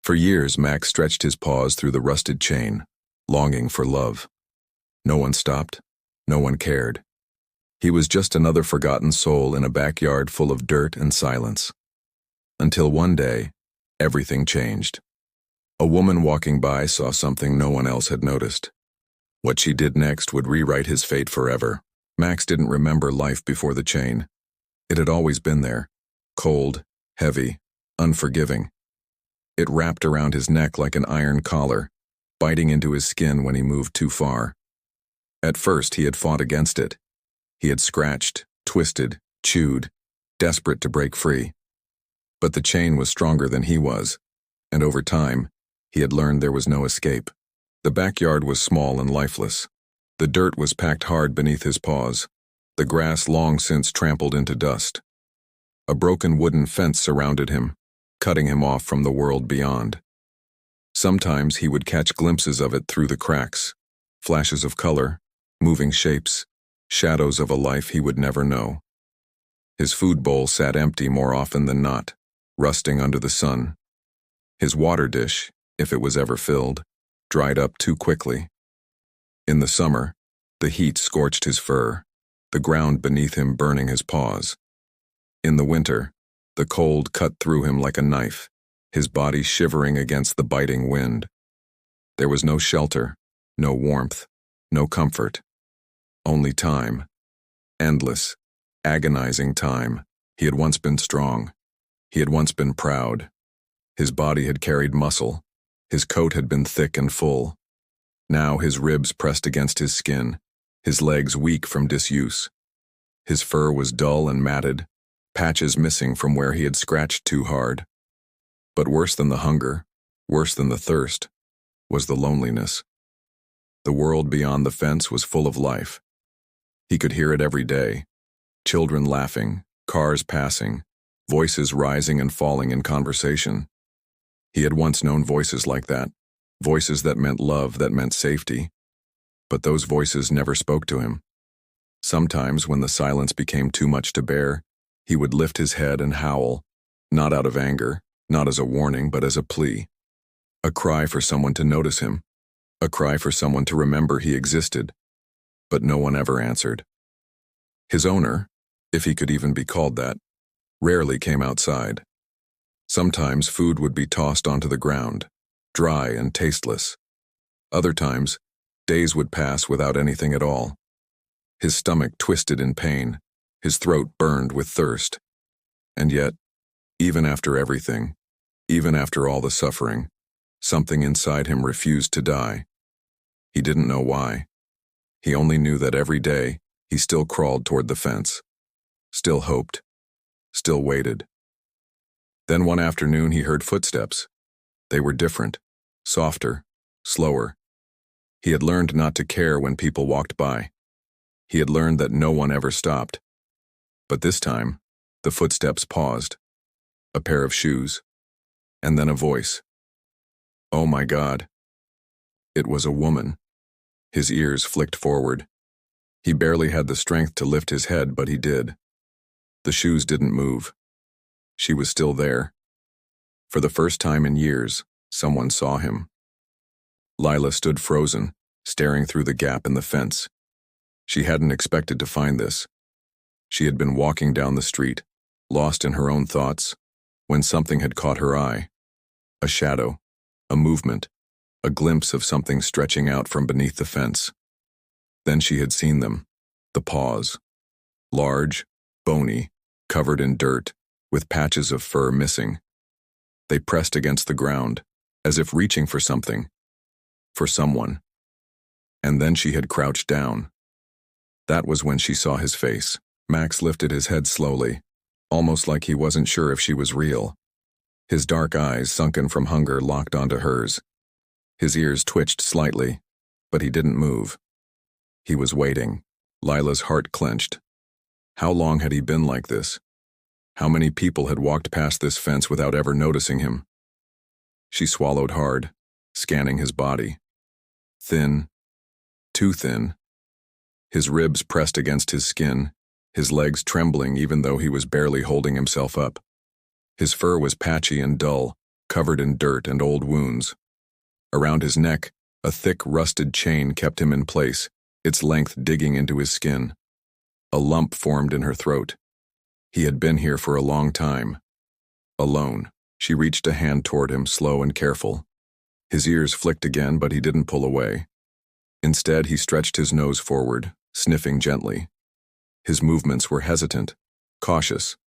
For years, Max stretched his paws through the rusted chain, longing for love. No one stopped. No one cared. He was just another forgotten soul in a backyard full of dirt and silence. Until one day, everything changed. A woman walking by saw something no one else had noticed. What she did next would rewrite his fate forever. Max didn't remember life before the chain. It had always been there, cold, heavy, unforgiving. It wrapped around his neck like an iron collar, biting into his skin when he moved too far. At first, he had fought against it. He had scratched, twisted, chewed, desperate to break free. But the chain was stronger than he was, and over time, he had learned there was no escape. The backyard was small and lifeless. The dirt was packed hard beneath his paws, the grass long since trampled into dust. A broken wooden fence surrounded him, cutting him off from the world beyond. Sometimes he would catch glimpses of it through the cracks, flashes of color, moving shapes, shadows of a life he would never know. His food bowl sat empty more often than not, rusting under the sun. His water dish, if it was ever filled, dried up too quickly. In the summer, the heat scorched his fur, the ground beneath him burning his paws. In the winter, the cold cut through him like a knife, his body shivering against the biting wind. There was no shelter, no warmth, no comfort. Only time. Endless, agonizing time. He had once been strong. He had once been proud. His body had carried muscle. His coat had been thick and full. Now his ribs pressed against his skin, his legs weak from disuse. His fur was dull and matted, patches missing from where he had scratched too hard. But worse than the hunger, worse than the thirst, was the loneliness. The world beyond the fence was full of life. He could hear it every day. Children laughing, cars passing, voices rising and falling in conversation. He had once known voices like that, voices that meant love, that meant safety. But those voices never spoke to him. Sometimes, when the silence became too much to bear, he would lift his head and howl, not out of anger, not as a warning, but as a plea. A cry for someone to notice him, a cry for someone to remember he existed. But no one ever answered. His owner, if he could even be called that, rarely came outside. Sometimes food would be tossed onto the ground, dry and tasteless. Other times, days would pass without anything at all. His stomach twisted in pain, his throat burned with thirst. And yet, even after everything, even after all the suffering, something inside him refused to die. He didn't know why. He only knew that every day, he still crawled toward the fence, still hoped, still waited. Then one afternoon he heard footsteps. They were different, softer, slower. He had learned not to care when people walked by. He had learned that no one ever stopped. But this time, the footsteps paused. A pair of shoes, and then a voice. Oh my God. It was a woman. His ears flicked forward. He barely had the strength to lift his head, but he did. The shoes didn't move. She was still there. For the first time in years, someone saw him. Lila stood frozen, staring through the gap in the fence. She hadn't expected to find this. She had been walking down the street, lost in her own thoughts, when something had caught her eye. A shadow, a movement, a glimpse of something stretching out from beneath the fence. Then she had seen them, the paws. Large, bony, covered in dirt, with patches of fur missing. They pressed against the ground, as if reaching for something, for someone. And then she had crouched down. That was when she saw his face. Max lifted his head slowly, almost like he wasn't sure if she was real. His dark eyes, sunken from hunger, locked onto hers. His ears twitched slightly, but he didn't move. He was waiting. Lila's heart clenched. How long had he been like this? How many people had walked past this fence without ever noticing him? She swallowed hard, scanning his body. Thin, too thin. His ribs pressed against his skin, his legs trembling even though he was barely holding himself up. His fur was patchy and dull, covered in dirt and old wounds. Around his neck, a thick, rusted chain kept him in place, its length digging into his skin. A lump formed in her throat. He had been here for a long time. Alone, she reached a hand toward him, slow and careful. His ears flicked again, but he didn't pull away. Instead, he stretched his nose forward, sniffing gently. His movements were hesitant, cautious,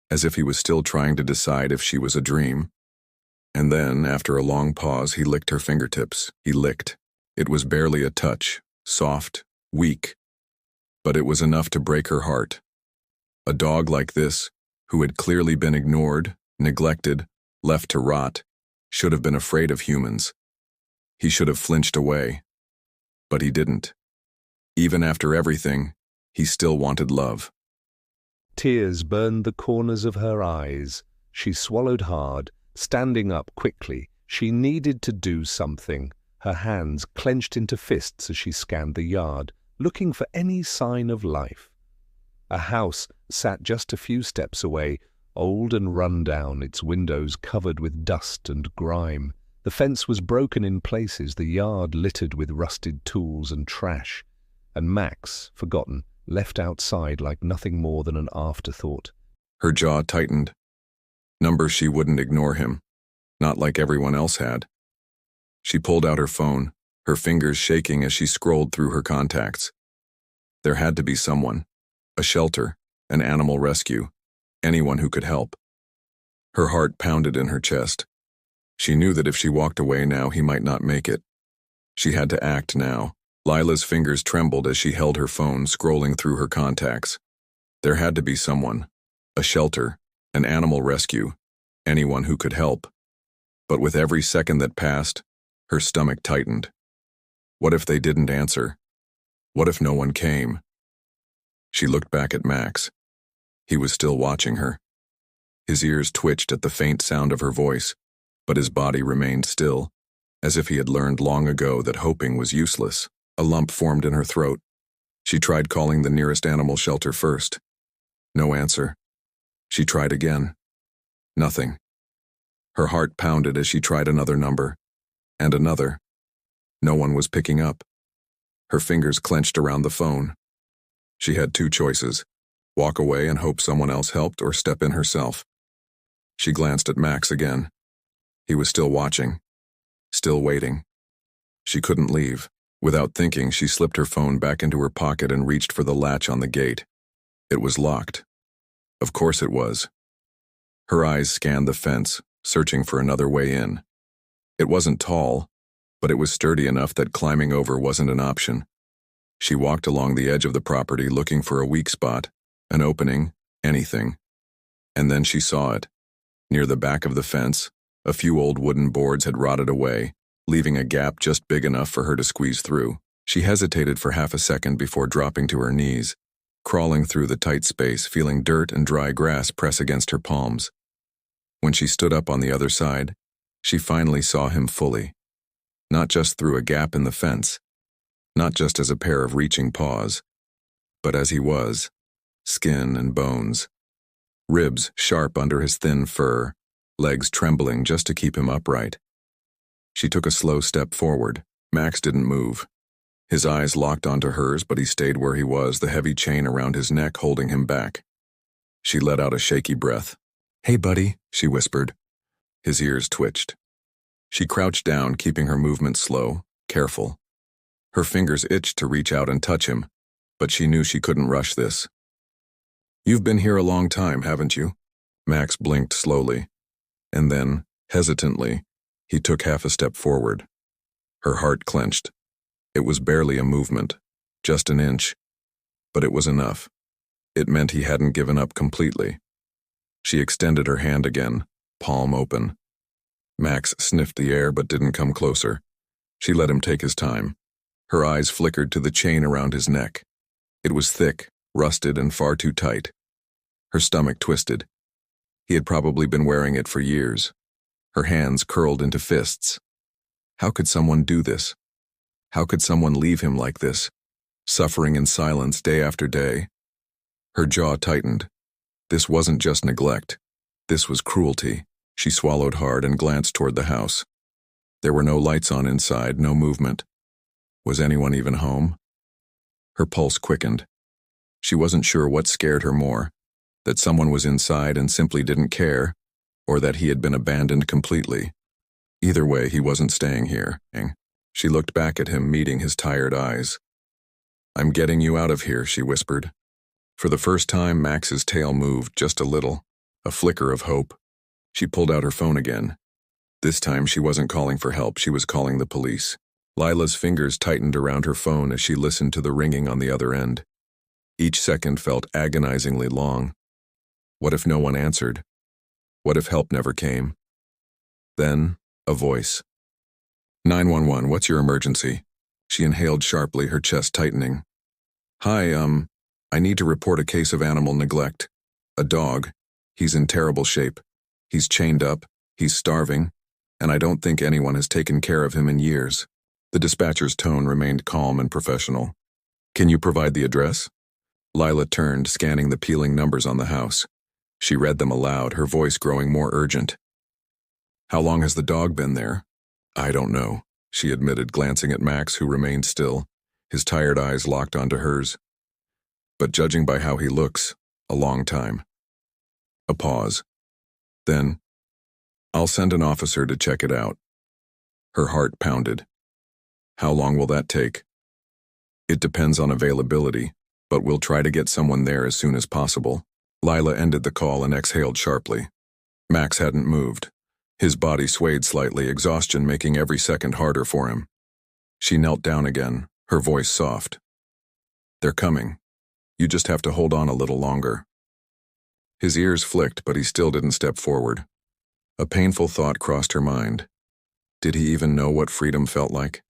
as if he was still trying to decide if she was a dream. And then, after a long pause, he licked her fingertips. He licked. It was barely a touch, soft, weak, but it was enough to break her heart. A dog like this, who had clearly been ignored, neglected, left to rot, should have been afraid of humans. He should have flinched away. But he didn't. Even after everything, he still wanted love. Tears burned the corners of her eyes. She swallowed hard, standing up quickly. She needed to do something. Her hands clenched into fists as she scanned the yard, looking for any sign of life. A house sat just a few steps away, old and run down, its windows covered with dust and grime. The fence was broken in places, the yard littered with rusted tools and trash, and Max, forgotten, left outside like nothing more than an afterthought. Her jaw tightened. Numbers she wouldn't ignore him, not like everyone else had. She pulled out her phone, her fingers shaking as she scrolled through her contacts. There had to be someone, a shelter, an animal rescue, anyone who could help. Her heart pounded in her chest. She knew that if she walked away now, he might not make it. She had to act now. Lila's fingers trembled as she held her phone, scrolling through her contacts. There had to be someone, a shelter, an animal rescue, anyone who could help. But with every second that passed, her stomach tightened. What if they didn't answer? What if no one came? She looked back at Max. He was still watching her. His ears twitched at the faint sound of her voice, but his body remained still, as if he had learned long ago that hoping was useless. A lump formed in her throat. She tried calling the nearest animal shelter first. No answer. She tried again. Nothing. Her heart pounded as she tried another number, and another. No one was picking up. Her fingers clenched around the phone. She had two choices: walk away and hope someone else helped, or step in herself. She glanced at Max again. He was still watching, still waiting. She couldn't leave. Without thinking, she slipped her phone back into her pocket and reached for the latch on the gate. It was locked. Of course it was. Her eyes scanned the fence, searching for another way in. It wasn't tall, but it was sturdy enough that climbing over wasn't an option. She walked along the edge of the property, looking for a weak spot, an opening, anything. And then she saw it. Near the back of the fence, a few old wooden boards had rotted away, leaving a gap just big enough for her to squeeze through. She hesitated for half a second before dropping to her knees, crawling through the tight space, feeling dirt and dry grass press against her palms. When she stood up on the other side, she finally saw him fully. Not just through a gap in the fence, not just as a pair of reaching paws, but as he was, skin and bones. Ribs sharp under his thin fur, legs trembling just to keep him upright. She took a slow step forward. Max didn't move. His eyes locked onto hers, but he stayed where he was, the heavy chain around his neck holding him back. She let out a shaky breath. "Hey, buddy," she whispered. His ears twitched. She crouched down, keeping her movement slow, careful. Her fingers itched to reach out and touch him, but she knew she couldn't rush this. "You've been here a long time, haven't you?" Max blinked slowly, and then, hesitantly, he took half a step forward. Her heart clenched. It was barely a movement, just an inch, but it was enough. It meant he hadn't given up completely. She extended her hand again, palm open. Max sniffed the air but didn't come closer. She let him take his time. Her eyes flickered to the chain around his neck. It was thick, rusted, and far too tight. Her stomach twisted. He had probably been wearing it for years. Her hands curled into fists. How could someone do this? How could someone leave him like this, suffering in silence day after day? Her jaw tightened. This wasn't just neglect. This was cruelty. She swallowed hard and glanced toward the house. There were no lights on inside, no movement. Was anyone even home? Her pulse quickened. She wasn't sure what scared her more, that someone was inside and simply didn't care, or that he had been abandoned completely. Either way, he wasn't staying here. She looked back at him, meeting his tired eyes. "I'm getting you out of here," she whispered. For the first time, Max's tail moved just a little, a flicker of hope. She pulled out her phone again. This time she wasn't calling for help, she was calling the police. Lila's fingers tightened around her phone as she listened to the ringing on the other end. Each second felt agonizingly long. What if no one answered? What if help never came? Then, a voice. 911, what's your emergency? She inhaled sharply, her chest tightening. Hi, I need to report a case of animal neglect. A dog. He's in terrible shape. He's chained up, he's starving, and I don't think anyone has taken care of him in years. The dispatcher's tone remained calm and professional. Can you provide the address? Lila turned, scanning the peeling numbers on the house. She read them aloud, her voice growing more urgent. How long has the dog been there? I don't know, she admitted, glancing at Max, who remained still, his tired eyes locked onto hers. But judging by how he looks, a long time. A pause. Then, I'll send an officer to check it out. Her heart pounded. How long will that take? It depends on availability, but we'll try to get someone there as soon as possible. Lila ended the call and exhaled sharply. Max hadn't moved. His body swayed slightly, exhaustion making every second harder for him. She knelt down again, her voice soft. They're coming. You just have to hold on a little longer. His ears flicked, but he still didn't step forward. A painful thought crossed her mind. Did he even know what freedom felt like?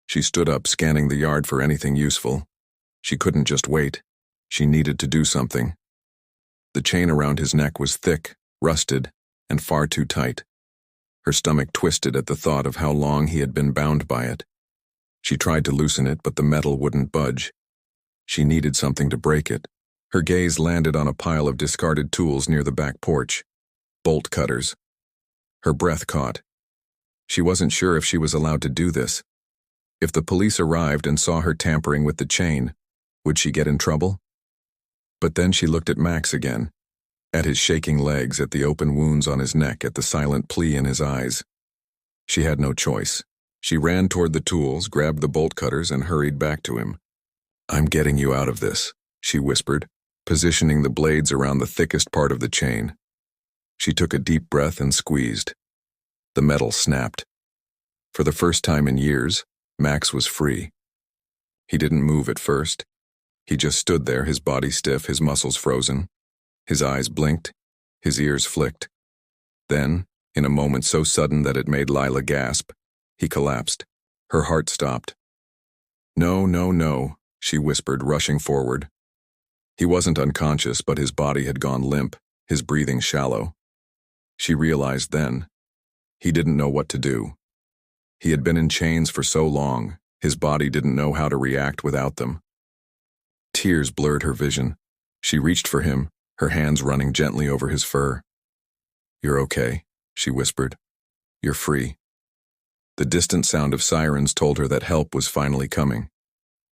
She stood up, scanning the yard for anything useful. She couldn't just wait. She needed to do something. The chain around his neck was thick, rusted, and far too tight. Her stomach twisted at the thought of how long he had been bound by it. She tried to loosen it, but the metal wouldn't budge. She needed something to break it. Her gaze landed on a pile of discarded tools near the back porch. Bolt cutters. Her breath caught. She wasn't sure if she was allowed to do this. If the police arrived and saw her tampering with the chain, would she get in trouble? But then she looked at Max again, at his shaking legs, at the open wounds on his neck, at the silent plea in his eyes. She had no choice. She ran toward the tools, grabbed the bolt cutters, and hurried back to him. I'm getting you out of this, she whispered, positioning the blades around the thickest part of the chain. She took a deep breath and squeezed. The metal snapped. For the first time in years, Max was free. He didn't move at first. He just stood there, his body stiff, his muscles frozen. His eyes blinked, his ears flicked. Then, in a moment so sudden that it made Lila gasp, he collapsed. Her heart stopped. No, no, no, she whispered, rushing forward. He wasn't unconscious, but his body had gone limp, his breathing shallow. She realized then, he didn't know what to do. He had been in chains for so long, his body didn't know how to react without them. Tears blurred her vision. She reached for him, her hands running gently over his fur. You're okay, she whispered. You're free. The distant sound of sirens told her that help was finally coming.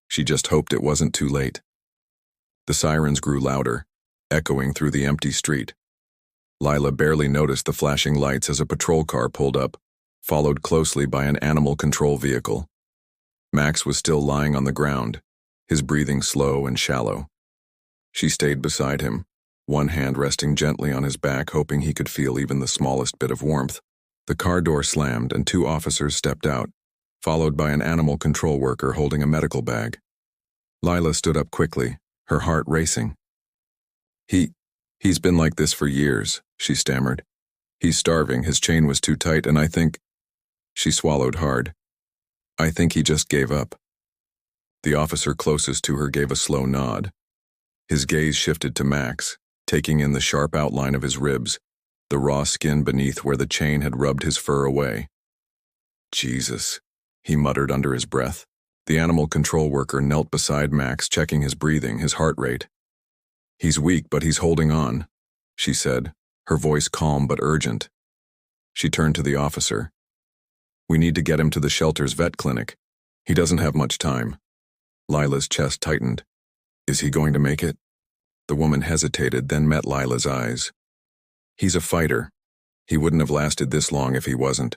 She just hoped it wasn't too late. The sirens grew louder, echoing through the empty street. Lila barely noticed the flashing lights as a patrol car pulled up, followed closely by an animal control vehicle. Max was still lying on the ground, his breathing slow and shallow. She stayed beside him, one hand resting gently on his back, hoping he could feel even the smallest bit of warmth. The car door slammed and 2 officers stepped out, followed by an animal control worker holding a medical bag. Lila stood up quickly, her heart racing. He's been like this for years, she stammered. He's starving, his chain was too tight, and I think... She swallowed hard. I think he just gave up. The officer closest to her gave a slow nod. His gaze shifted to Max, taking in the sharp outline of his ribs, the raw skin beneath where the chain had rubbed his fur away. Jesus, he muttered under his breath. The animal control worker knelt beside Max, checking his breathing, his heart rate. He's weak, but he's holding on, she said, her voice calm but urgent. She turned to the officer. "We need to get him to the shelter's vet clinic. He doesn't have much time." Lila's chest tightened. "Is he going to make it?" The woman hesitated, then met Lila's eyes. "He's a fighter. He wouldn't have lasted this long if he wasn't."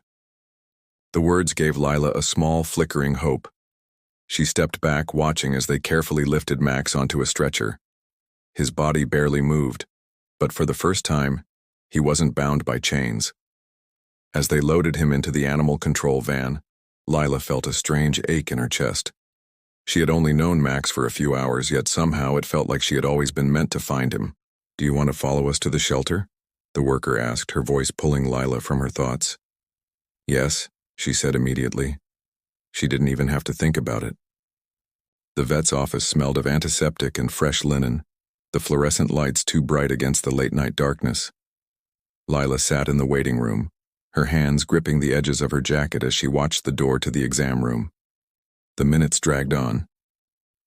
The words gave Lila a small, flickering hope. She stepped back, watching as they carefully lifted Max onto a stretcher. His body barely moved, but for the first time, he wasn't bound by chains. As they loaded him into the animal control van, Lila felt a strange ache in her chest. She had only known Max for a few hours, yet somehow it felt like she had always been meant to find him. "Do you want to follow us to the shelter?" the worker asked, her voice pulling Lila from her thoughts. "Yes," she said immediately. She didn't even have to think about it. The vet's office smelled of antiseptic and fresh linen, the fluorescent lights too bright against the late-night darkness. Lila sat in the waiting room, her hands gripping the edges of her jacket as she watched the door to the exam room. The minutes dragged on.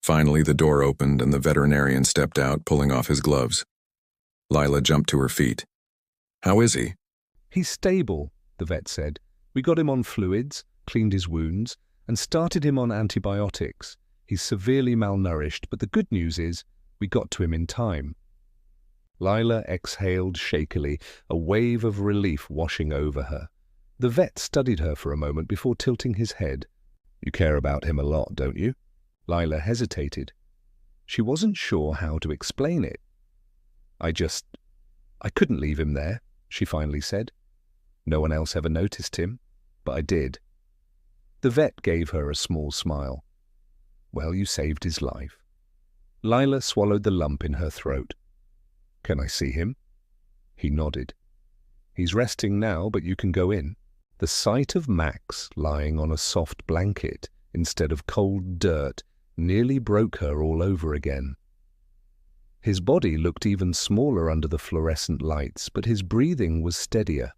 Finally, the door opened and the veterinarian stepped out, pulling off his gloves. Lila jumped to her feet. "How is he?" "He's stable," the vet said. "We got him on fluids, cleaned his wounds, and started him on antibiotics. He's severely malnourished, but the good news is we got to him in time." Lila exhaled shakily, a wave of relief washing over her. The vet studied her for a moment before tilting his head. "You care about him a lot, don't you?" Lila hesitated. She wasn't sure how to explain it. I couldn't leave him there," she finally said. "No one else ever noticed him, but I did." The vet gave her a small smile. "Well, you saved his life." Lila swallowed the lump in her throat. "Can I see him?" He nodded. "He's resting now, but you can go in." The sight of Max lying on a soft blanket instead of cold dirt nearly broke her all over again. His body looked even smaller under the fluorescent lights, but his breathing was steadier.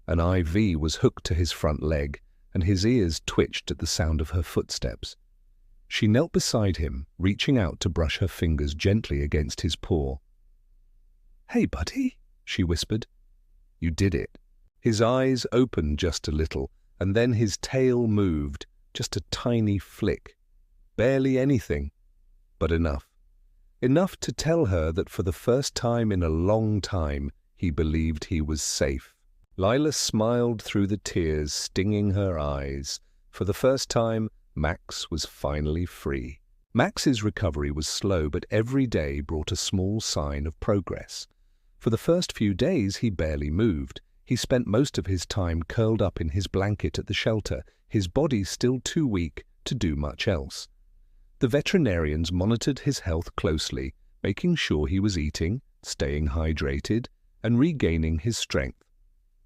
An IV was hooked to his front leg, and his ears twitched at the sound of her footsteps. She knelt beside him, reaching out to brush her fingers gently against his paw. "Hey, buddy," she whispered. "You did it." His eyes opened just a little, and then his tail moved, just a tiny flick. Barely anything, but enough. Enough to tell her that for the first time in a long time, he believed he was safe. Lila smiled through the tears stinging her eyes. For the first time, Max was finally free. Max's recovery was slow, but every day brought a small sign of progress. For the first few days, he barely moved. He spent most of his time curled up in his blanket at the shelter, his body still too weak to do much else. The veterinarians monitored his health closely, making sure he was eating, staying hydrated, and regaining his strength.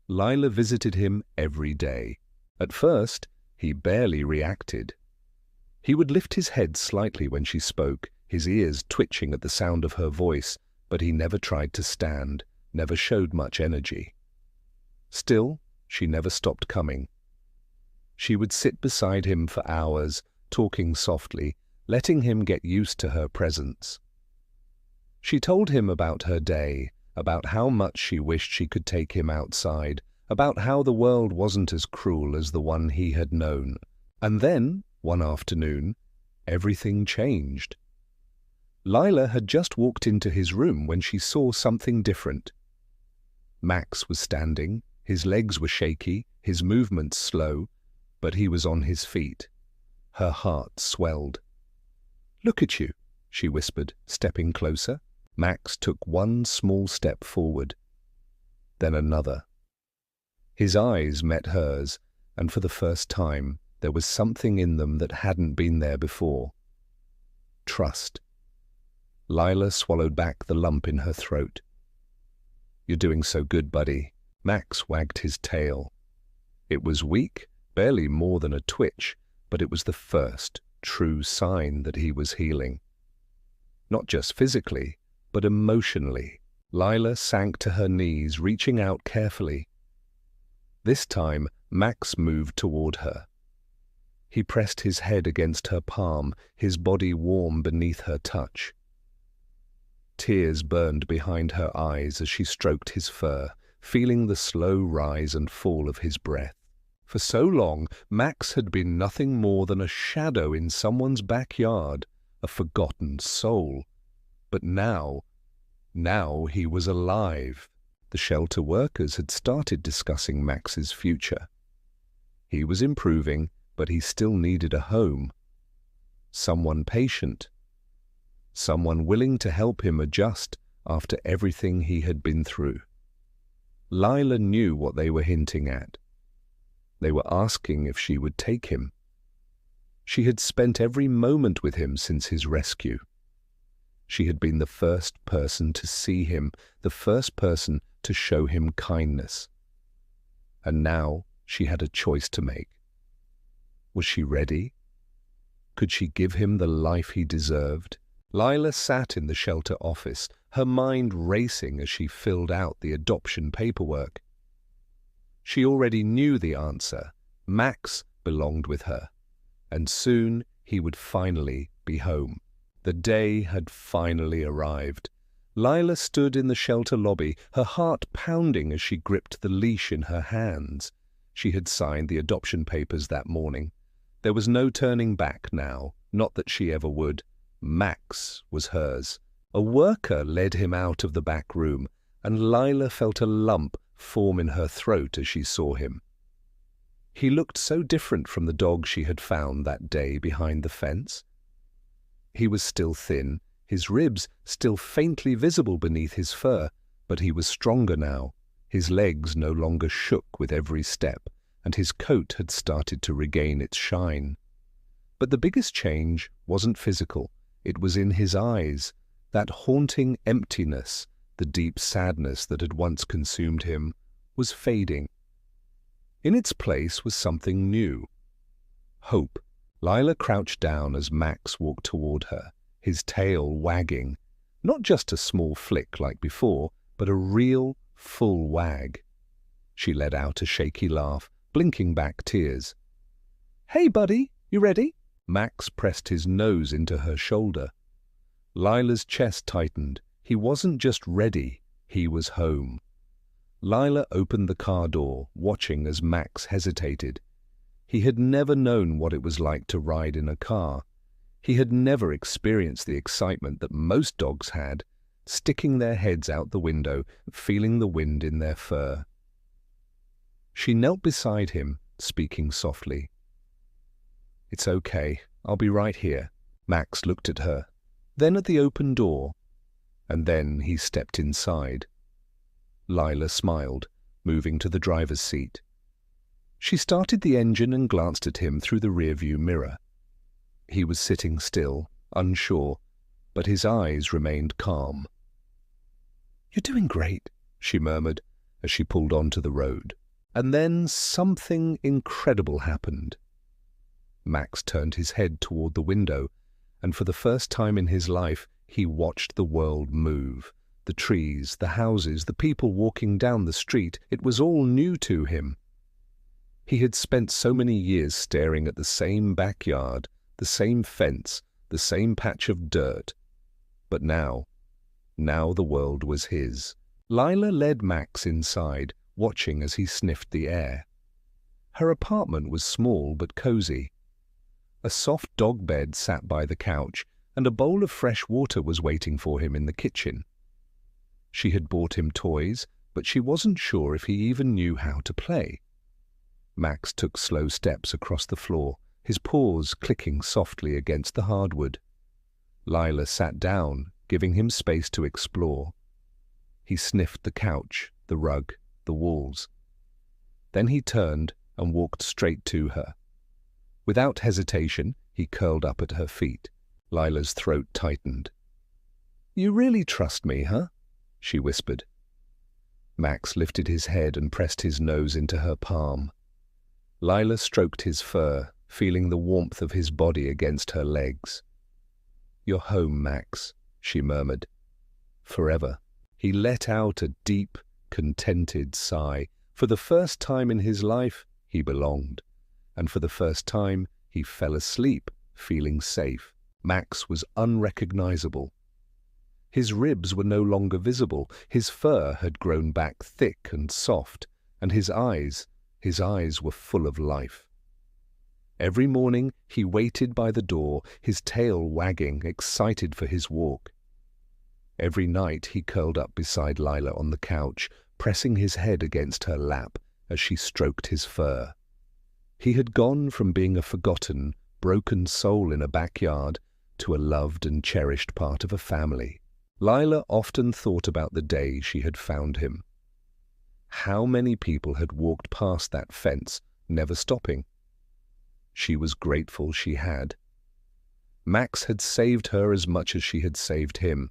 Lila visited him every day. At first, he barely reacted. He would lift his head slightly when she spoke, his ears twitching at the sound of her voice, but he never tried to stand, never showed much energy. Still, she never stopped coming. She would sit beside him for hours, talking softly, letting him get used to her presence. She told him about her day, about how much she wished she could take him outside, about how the world wasn't as cruel as the one he had known. And then, one afternoon, everything changed. Lila had just walked into his room when she saw something different. Max was standing, his legs were shaky, his movements slow, but he was on his feet. Her heart swelled. "Look at you," she whispered, stepping closer. Max took one small step forward, then another. His eyes met hers, and for the first time, there was something in them that hadn't been there before. Trust. Lila swallowed back the lump in her throat. "You're doing so good, buddy." Max wagged his tail. It was weak, barely more than a twitch, but it was the first true sign that he was healing. Not just physically, but emotionally. Lila sank to her knees, reaching out carefully. This time, Max moved toward her. He pressed his head against her palm, his body warm beneath her touch. Tears burned behind her eyes as she stroked his fur, feeling the slow rise and fall of his breath. For so long, Max had been nothing more than a shadow in someone's backyard, a forgotten soul. But now he was alive. The shelter workers had started discussing Max's future. He was improving, but he still needed a home. Someone patient. Someone willing to help him adjust after everything he had been through. Lila knew what they were hinting at. They were asking if she would take him. She had spent every moment with him since his rescue. She had been the first person to see him, the first person to show him kindness. And now she had a choice to make. Was she ready? Could she give him the life he deserved? Lila sat in the shelter office, her mind racing as she filled out the adoption paperwork. She already knew the answer. Max belonged with her, and soon he would finally be home. The day had finally arrived. Lila stood in the shelter lobby, her heart pounding as she gripped the leash in her hands. She had signed the adoption papers that morning. There was no turning back now, not that she ever would. Max was hers. A worker led him out of the back room, and Lila felt a lump form in her throat as she saw him. He looked so different from the dog she had found that day behind the fence. He was still thin, his ribs still faintly visible beneath his fur, but he was stronger now. His legs no longer shook with every step, and his coat had started to regain its shine. But the biggest change wasn't physical. It was in his eyes, that haunting emptiness, the deep sadness that had once consumed him, was fading. In its place was something new. Hope. Lila crouched down as Max walked toward her, his tail wagging. Not just a small flick like before, but a real, full wag. She let out a shaky laugh, blinking back tears. "Hey, buddy, you ready?" Max pressed his nose into her shoulder. Lila's chest tightened. He wasn't just ready, he was home. Lila opened the car door, watching as Max hesitated. He had never known what it was like to ride in a car. He had never experienced the excitement that most dogs had, sticking their heads out the window, feeling the wind in their fur. She knelt beside him, speaking softly. "It's okay, I'll be right here." Max looked at her, then at the open door, and then he stepped inside. Lila smiled, moving to the driver's seat. She started the engine and glanced at him through the rearview mirror. He was sitting still, unsure, but his eyes remained calm. "You're doing great," she murmured as she pulled onto the road. And then something incredible happened. Max turned his head toward the window, and for the first time in his life, he watched the world move. The trees, the houses, the people walking down the street, it was all new to him. He had spent so many years staring at the same backyard, the same fence, the same patch of dirt. But now the world was his. Lila led Max inside, watching as he sniffed the air. Her apartment was small but cozy. A soft dog bed sat by the couch, and a bowl of fresh water was waiting for him in the kitchen. She had bought him toys, but she wasn't sure if he even knew how to play. Max took slow steps across the floor, his paws clicking softly against the hardwood. Lila sat down, giving him space to explore. He sniffed the couch, the rug, the walls. Then he turned and walked straight to her. Without hesitation, he curled up at her feet. Lila's throat tightened. "You really trust me, huh?" she whispered. Max lifted his head and pressed his nose into her palm. Lila stroked his fur, feeling the warmth of his body against her legs. "You're home, Max," she murmured. "Forever." He let out a deep, contented sigh. For the first time in his life, he belonged. And for the first time, he fell asleep, feeling safe. Max was unrecognizable. His ribs were no longer visible, his fur had grown back thick and soft, and his eyes were full of life. Every morning he waited by the door, his tail wagging, excited for his walk. Every night he curled up beside Lila on the couch, pressing his head against her lap as she stroked his fur. He had gone from being a forgotten, broken soul in a backyard to a loved and cherished part of a family. Lila often thought about the day she had found him. How many people had walked past that fence, never stopping? She was grateful she had. Max had saved her as much as she had saved him.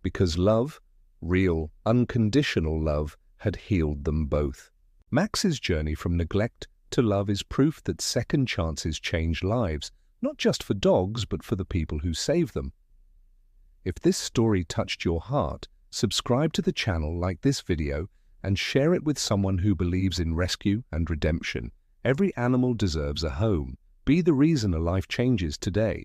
Because love, real, unconditional love, had healed them both. Max's journey from neglect to love is proof that second chances change lives, not just for dogs, but for the people who save them. If this story touched your heart, subscribe to the channel, like this video, and share it with someone who believes in rescue and redemption. Every animal deserves a home. Be the reason a life changes today.